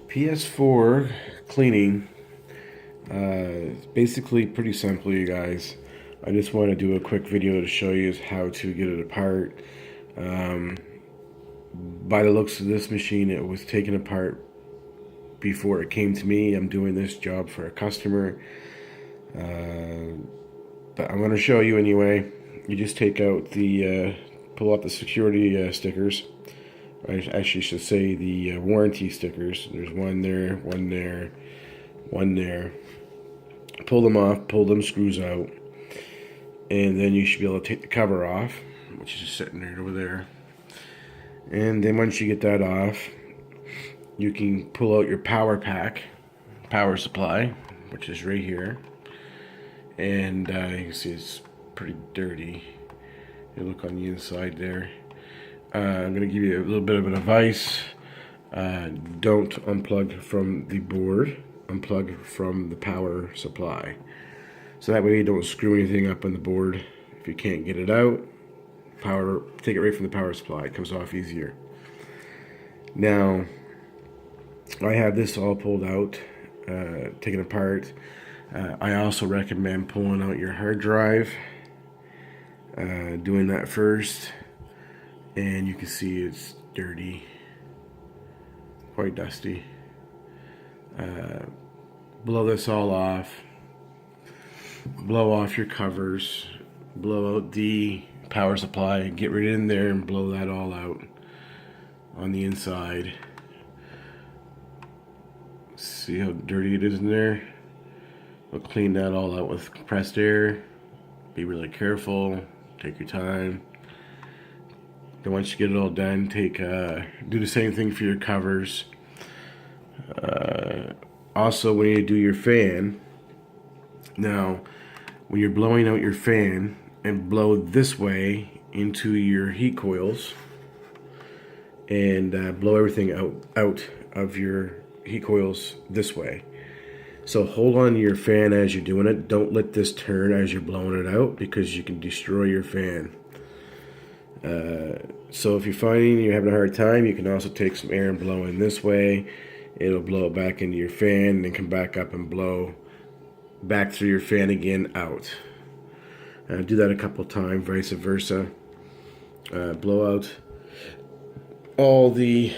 PS4 cleaning, basically pretty simple, you guys. I just want to do a quick video to show you how to get it apart. Um, by the looks of this machine, it was taken apart before it came to me. I'm doing this job for a customer, but I'm going to show you anyway. You just take out pull out the security stickers. I actually should say the warranty stickers. There's one there, one there, one there. Pull them off, pull them screws out, and then you should be able to take the cover off, which is just sitting right over there. And then once you get that off, you can pull out your power pack, power supply, which is right here. And you can see it's pretty dirty. You look on the inside there. I'm going to give you a little bit of an advice. Don't unplug from the board. Unplug from the power supply. So that way you don't screw anything up on the board. If you can't get it out, take it right from the power supply. It comes off easier. Now, I have this all pulled out, taken apart. I also recommend pulling out your hard drive. Doing that first. And you can see it's dirty, quite dusty. Blow this all off. Blow off your covers. Blow out the power supply. Get right in there and blow that all out on the inside. See how dirty it is in there? We'll clean that all out with compressed air. Be really careful. Take your time. Then once you get it all done, do the same thing for your covers. Also, when you do your fan, now when you're blowing out your fan, and blow this way into your heat coils, and blow everything out of your heat coils this way. So hold on to your fan as you're doing it. Don't let this turn as you're blowing it out, because you can destroy your fan. So if you're finding you're having a hard time, you can also take some air and blow in this way. It'll blow it back into your fan, and then come back up and blow back through your fan again out. Do that a couple times, vice versa. Blow out all the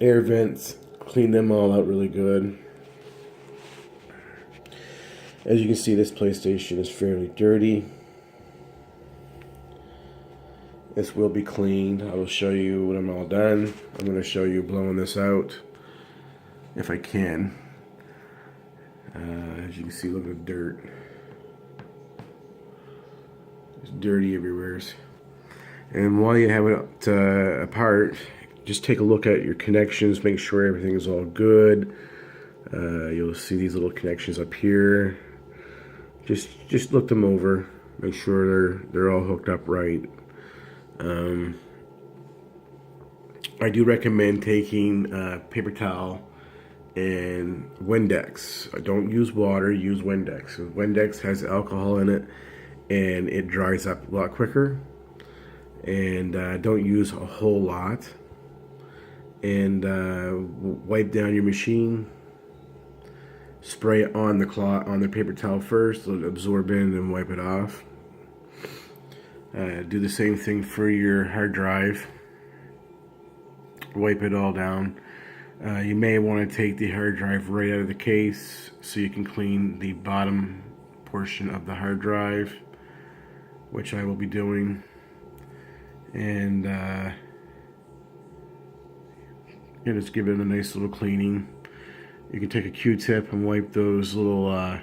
air vents, clean them all out really good. As you can see, this PlayStation is fairly dirty. This will be cleaned. I will show you when I'm all done. I'm going to show you blowing this out, if I can. As you can see, look at the dirt. It's dirty everywhere. And while you have it apart, just take a look at your connections. Make sure everything is all good. You'll see these little connections up here. Just look them over. Make sure they're all hooked up right. I do recommend taking paper towel and Windex. Don't use water, use Windex. Windex has alcohol in it, and it dries up a lot quicker. And don't use a whole lot. And wipe down your machine. Spray it on the cloth, on the paper towel first. Let it absorb in and wipe it off. Do the same thing for your hard drive. Wipe it all down. You may want to take the hard drive right out of the case so you can clean the bottom portion of the hard drive, which I will be doing. And just give it a nice little cleaning. You can take a Q-tip and wipe those little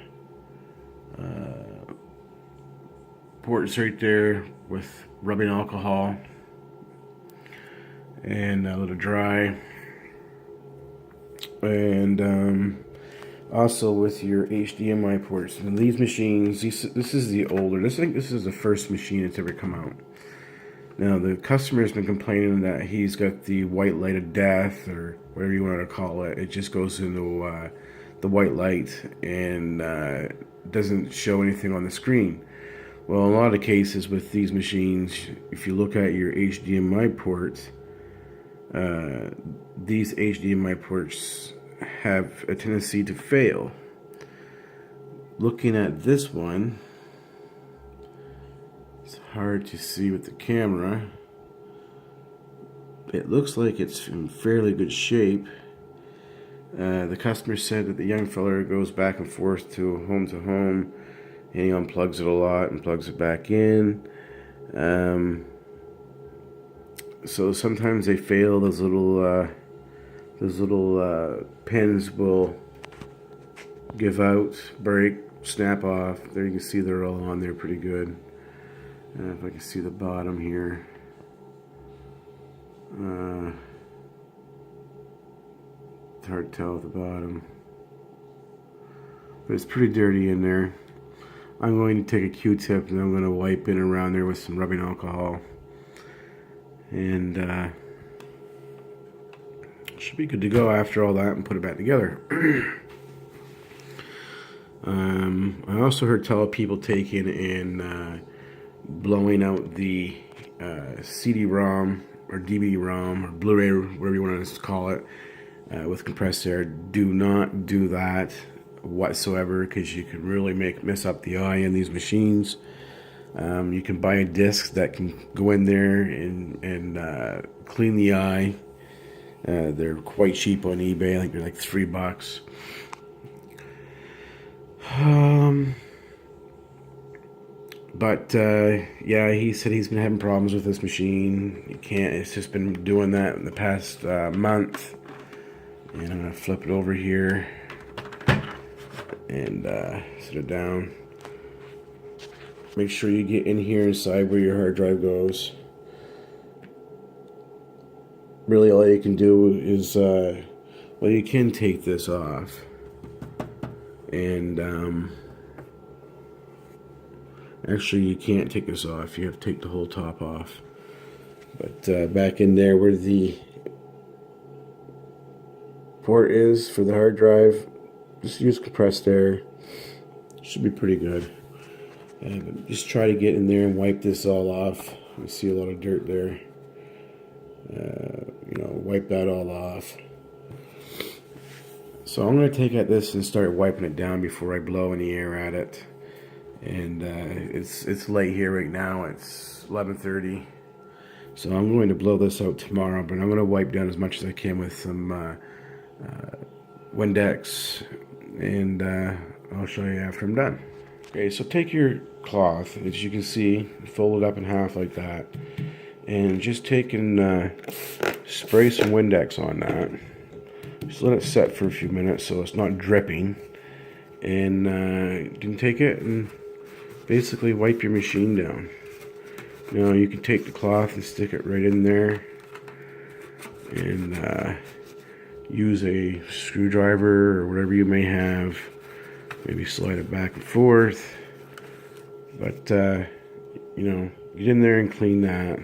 ports right there with rubbing alcohol, and let it dry. And also with your HDMI ports. And these machines, this is the older. I think this is the first machine that's ever come out. Now the customer's been complaining that he's got the white light of death, or whatever you want to call it. It just goes into the white light and doesn't show anything on the screen. Well, in a lot of cases with these machines, if you look at your HDMI ports, these HDMI ports have a tendency to fail. Looking at this one, it's hard to see with the camera. It looks like it's in fairly good shape. The customer said that the young fella goes back and forth to home, and he unplugs it a lot and plugs it back in. So sometimes they fail. Those little pins will give out, break, snap off. There you can see they're all on there pretty good. If I can see the bottom here. It's hard to tell at the bottom, but it's pretty dirty in there. I'm going to take a Q-tip and I'm going to wipe in around there with some rubbing alcohol, and should be good to go after all that and put it back together. I also heard tell of people taking and blowing out the CD-ROM or DVD-ROM or Blu-ray, whatever you want to call it, with compressed air. Do not do that whatsoever, because you can really mess up the eye in these machines. You can buy a disc that can go in there and clean the eye. They're quite cheap on eBay. I think they're like $3. But yeah, he said he's been having problems with this machine. You can't. It's just been doing that in the past month. And I'm gonna flip it over here and set it down. Make sure you get in here inside where your hard drive goes. Really, all you can do is, well, you can take this off, and actually you can't take this off. You have to take the whole top off. But back in there where the port is for the hard drive, just use compressed air. Should be pretty good. But just try to get in there and wipe this all off. You see a lot of dirt there. You know, wipe that all off. So I'm going to take at this and start wiping it down before I blow any air at it. And it's late here right now. It's 11:30. So I'm going to blow this out tomorrow, but I'm going to wipe down as much as I can with some Windex, and I'll show you after I'm done. Okay, so take your cloth, as you can see, fold it up in half like that, and just take and spray some Windex on that. Just let it set for a few minutes so it's not dripping, and you can take it and basically wipe your machine down. Now you can take the cloth and stick it right in there and use a screwdriver or whatever you may have. Maybe slide it back and forth. But, you know, get in there and clean that.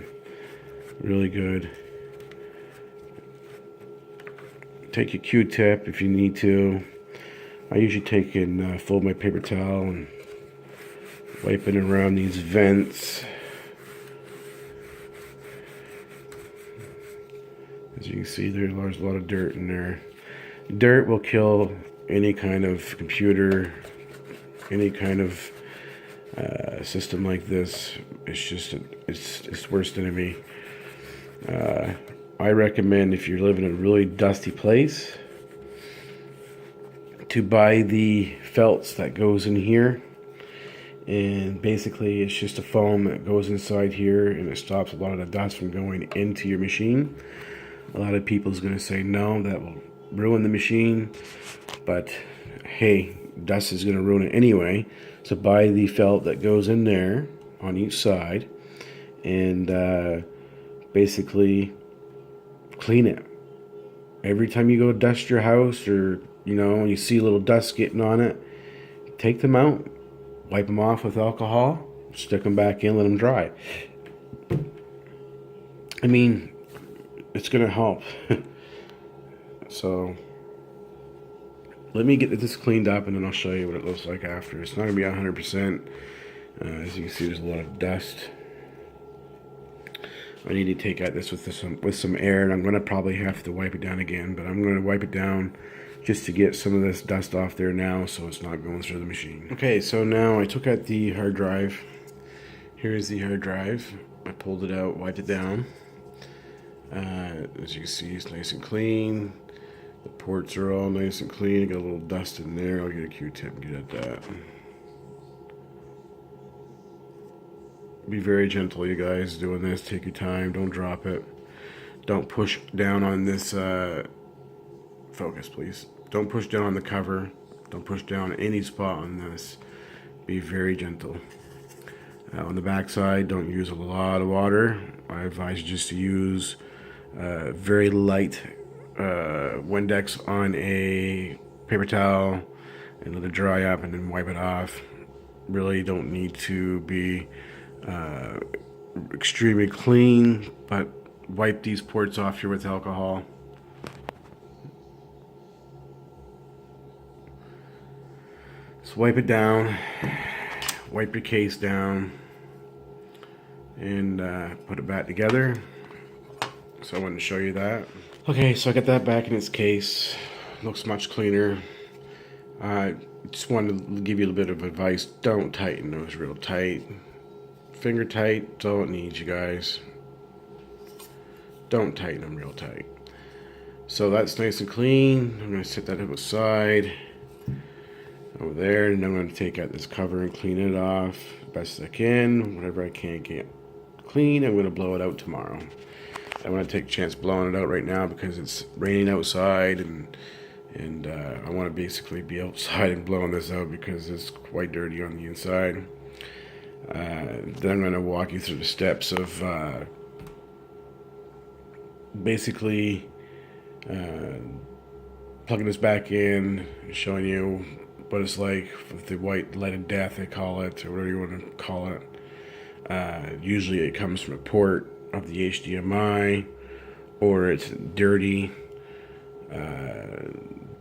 Really good. Take your Q-tip if you need to. I usually take and fold my paper towel and wipe it around these vents. As you can see, there's a lot of dirt in there. Dirt will kill any kind of computer, any kind of system like this. It's just, it's worst enemy. I recommend, if you live in a really dusty place, to buy the felts that goes in here. And basically it's just a foam that goes inside here, and it stops a lot of the dust from going into your machine. A lot of people is going to say no, that will ruin the machine, but hey, dust is going to ruin it anyway. So buy the felt that goes in there on each side, and basically clean it. Every time you go dust your house, or you know, you see a little dust getting on it, take them out, wipe them off with alcohol, stick them back in, let them dry. I mean, it's gonna help. So let me get this cleaned up, and then I'll show you what it looks like after. It's not gonna be 100%. As you can see, there's a lot of dust. I need to take out this with some air, and I'm going to probably have to wipe it down again, but I'm going to wipe it down just to get some of this dust off there now so it's not going through the machine. Okay, so now I took out the hard drive. Here's the hard drive. I pulled it out, wiped it down. As you can see, it's nice and clean. The ports are all nice and clean. Got a little dust in there. I'll get a Q-tip and get at that. Be very gentle, you guys, doing this. Take your time. Don't drop it. Don't push down on this. Focus, please. Don't push down on the cover. Don't push down any spot on this. Be very gentle. On the back side, don't use a lot of water. I advise you just to use very light Windex on a paper towel and let it dry up and then wipe it off. Really don't need to be extremely clean, but wipe these ports off here with alcohol. So wipe it down, wipe your case down, and put it back together. So I wanted to show you that. Okay, so I got that back in its case. Looks much cleaner. I just wanted to give you a little bit of advice. Don't tighten those real tight. Finger tight, that's all it needs, you guys. Don't tighten them real tight. So that's nice and clean. I'm going to set that to the side over there, and I'm going to take out this cover and clean it off best I can. Whatever I can get clean, I'm going to blow it out tomorrow. I want to take a chance blowing it out right now because it's raining outside, and I want to basically be outside and blowing this out because it's quite dirty on the inside. Then I'm going to walk you through the steps of basically plugging this back in, showing you what it's like with the white light of death, they call it, or whatever you want to call it. Usually it comes from a port of the HDMI, or it's dirty.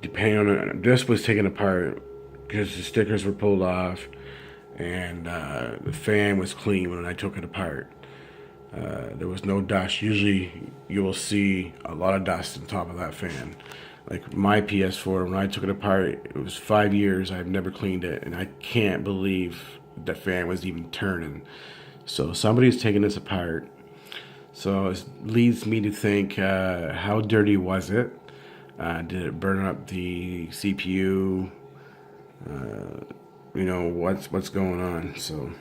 Depending on it, this was taken apart because the stickers were pulled off, and the fan was clean when I took it apart. There was no dust. Usually you will see a lot of dust on top of that fan. Like my PS4, when I took it apart, it was 5 years. I've never cleaned it, and I can't believe that fan was even turning. So somebody's taking this apart. So it leads me to think, how dirty was it? Did it burn up the CPU? You know, what's going on? So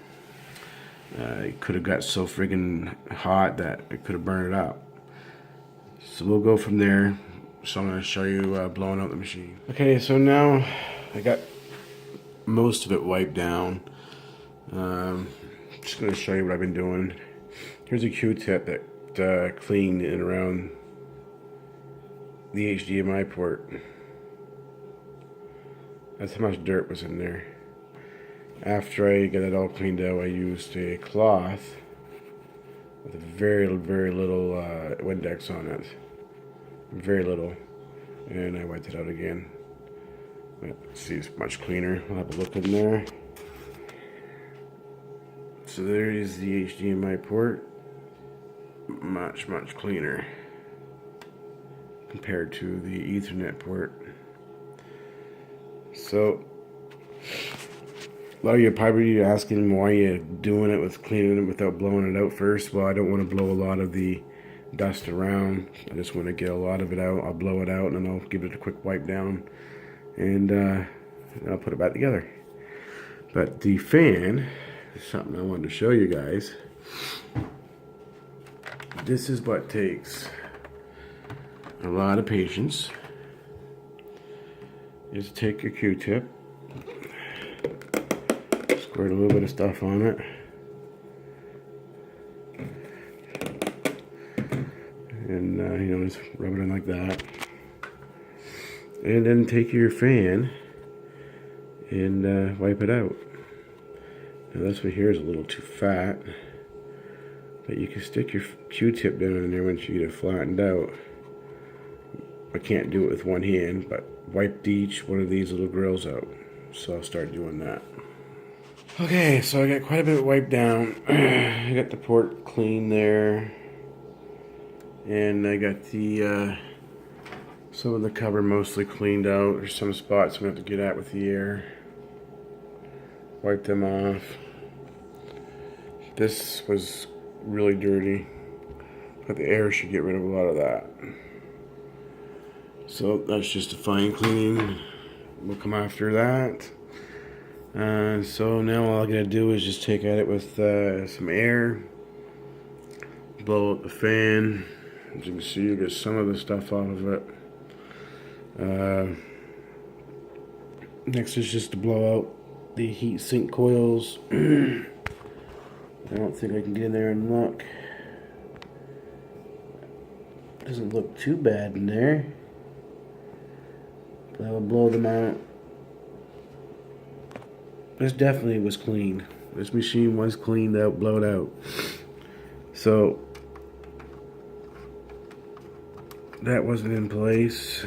it could have got so friggin' hot that it could have burned it up. So we'll go from there. So I'm going to show you blowing out the machine. Okay, so now I got most of it wiped down. Just going to show you what I've been doing. Here's a Q-tip that cleaned in around the HDMI port. That's how much dirt was in there. After I got it all cleaned out, I used a cloth with a very little Windex on it. Very little. And I wiped it out again. Let's see, it's much cleaner. I'll have a look in there. So there is the HDMI port. Much cleaner compared to the Ethernet port. So a lot of you are probably asking why you're doing it with cleaning it without blowing it out first. Well, I don't want to blow a lot of the dust around. I just want to get a lot of it out. I'll blow it out and then I'll give it a quick wipe down, and I'll put it back together. But the fan is something I wanted to show you guys. This is what takes a lot of patience. Just take your Q-tip, squirt a little bit of stuff on it, and you know, just rub it in like that, and then take your fan and wipe it out. Now this one here is a little too fat, but you can stick your Q-tip down in there once you get it flattened out. I can't do it with one hand, but wipe each one of these little grills out. So I'll start doing that. Okay, so I got quite a bit wiped down. I got the port clean there. And I got the some of the cover mostly cleaned out. There's some spots I'm going to have to get at with the air. Wipe them off. This was really dirty, but the air should get rid of a lot of that. So that's just a fine cleaning. We'll come after that. So now all I'm going to do is just take at it with some air. Blow out the fan. As you can see, you get some of the stuff off of it. Next is just to blow out the heat sink coils. I don't think I can get in there and look. Doesn't look too bad in there. But I will blow them out. This definitely was clean. This machine was cleaned out, blowed out. So that wasn't in place.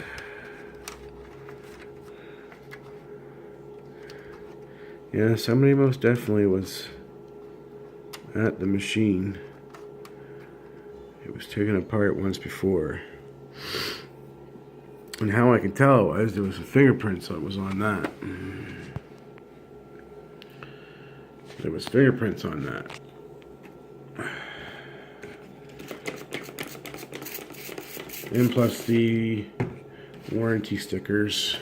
Yeah, somebody most definitely was at the machine. It was taken apart once before. And how I can tell was there was some fingerprints that was on that. There was fingerprints on that. And plus the warranty stickers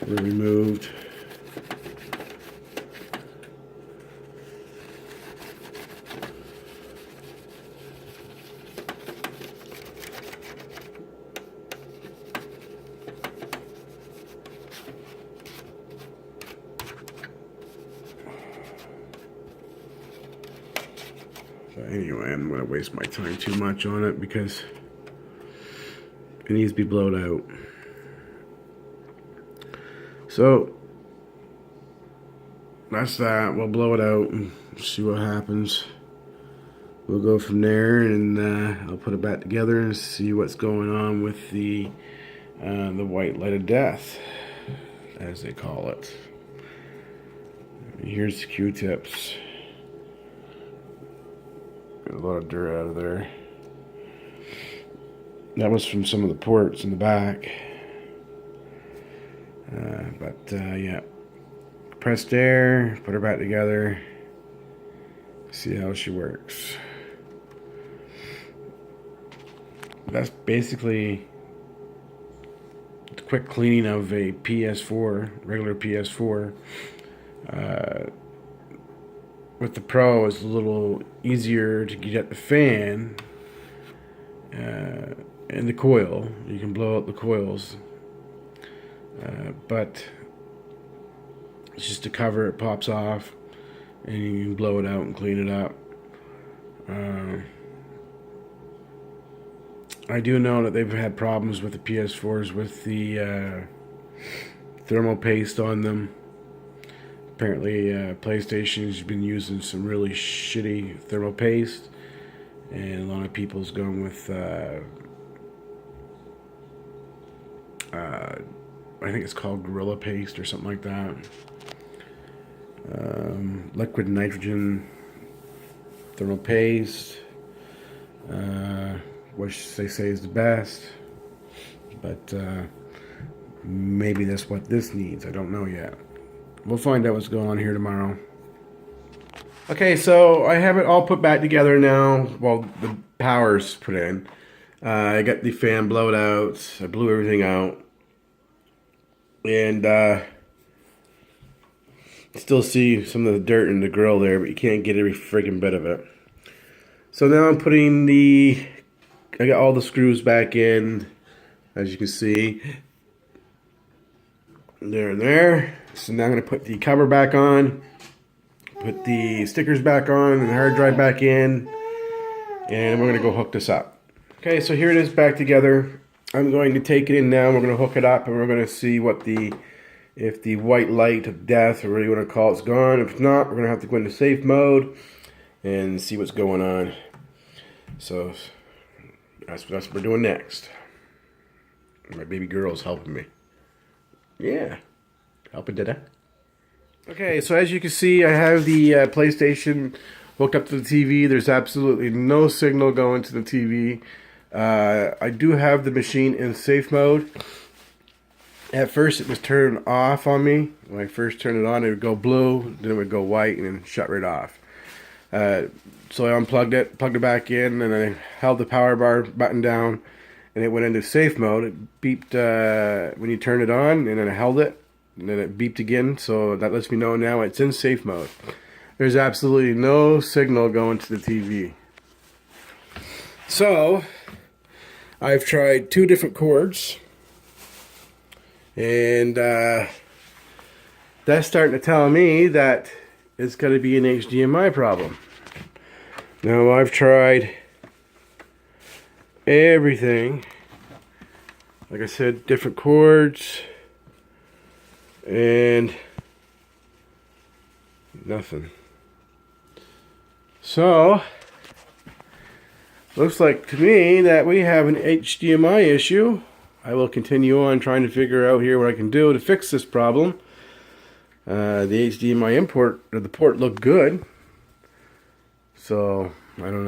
were removed. But anyway, I'm going to waste my time too much on it because it needs to be blown out. So that's that. We'll blow it out and see what happens. We'll go from there, and I'll put it back together and see what's going on with the white light of death, as they call it. Here's the Q-tips. Got a lot of dirt out of there. That was from some of the ports in the back. Yeah. Pressed air, put her back together. See how she works. That's basically the quick cleaning of a PS4, regular PS4. With the Pro, it's a little easier to get at the fan and the coil. You can blow out the coils, but it's just a cover. It pops off, and you can blow it out and clean it up. I do know that they've had problems with the PS4s with the thermal paste on them. Apparently, PlayStation's been using some really shitty thermal paste, and a lot of people's going with I think it's called Gorilla Paste or something like that. Liquid nitrogen thermal paste, which they say is the best, but maybe that's what this needs. I don't know yet. We'll find out what's going on here tomorrow. Okay, so I have it all put back together now. Well, the power's put in. I got the fan blowed out. I blew everything out. And still see some of the dirt in the grill there, but you can't get every freaking bit of it. So now I'm putting I got all the screws back in, as you can see. There and there. So now I'm going to put the cover back on, put the stickers back on, and the hard drive back in, and we're going to go hook this up. Okay, so here it is back together. I'm going to take it in now, we're going to hook it up, and we're going to see what if the white light of death, or whatever you want to call it, is gone. If not, we're going to have to go into safe mode and see what's going on. So that's what we're doing next. My baby girl's helping me. Yeah. Helping, did I? Okay, so as you can see, I have the PlayStation hooked up to the TV. There's absolutely no signal going to the TV. I do have the machine in safe mode. At first it was turned off on me. When I first turned it on, it would go blue, then it would go white, and then shut right off. So I unplugged it, plugged it back in, and I held the power bar button down, and it went into safe mode. It beeped when you turn it on, and then I held it, and then it beeped again, so that lets me know now it's in safe mode. There's absolutely no signal going to the TV. So, I've tried 2 different cords, and that's starting to tell me that it's got to be an HDMI problem. Now, I've tried everything. Like I said, different cords, and nothing. So, looks like to me that we have an HDMI issue. I will continue on trying to figure out here what I can do to fix this problem. The HDMI import, or the port, looked good. So, I don't know.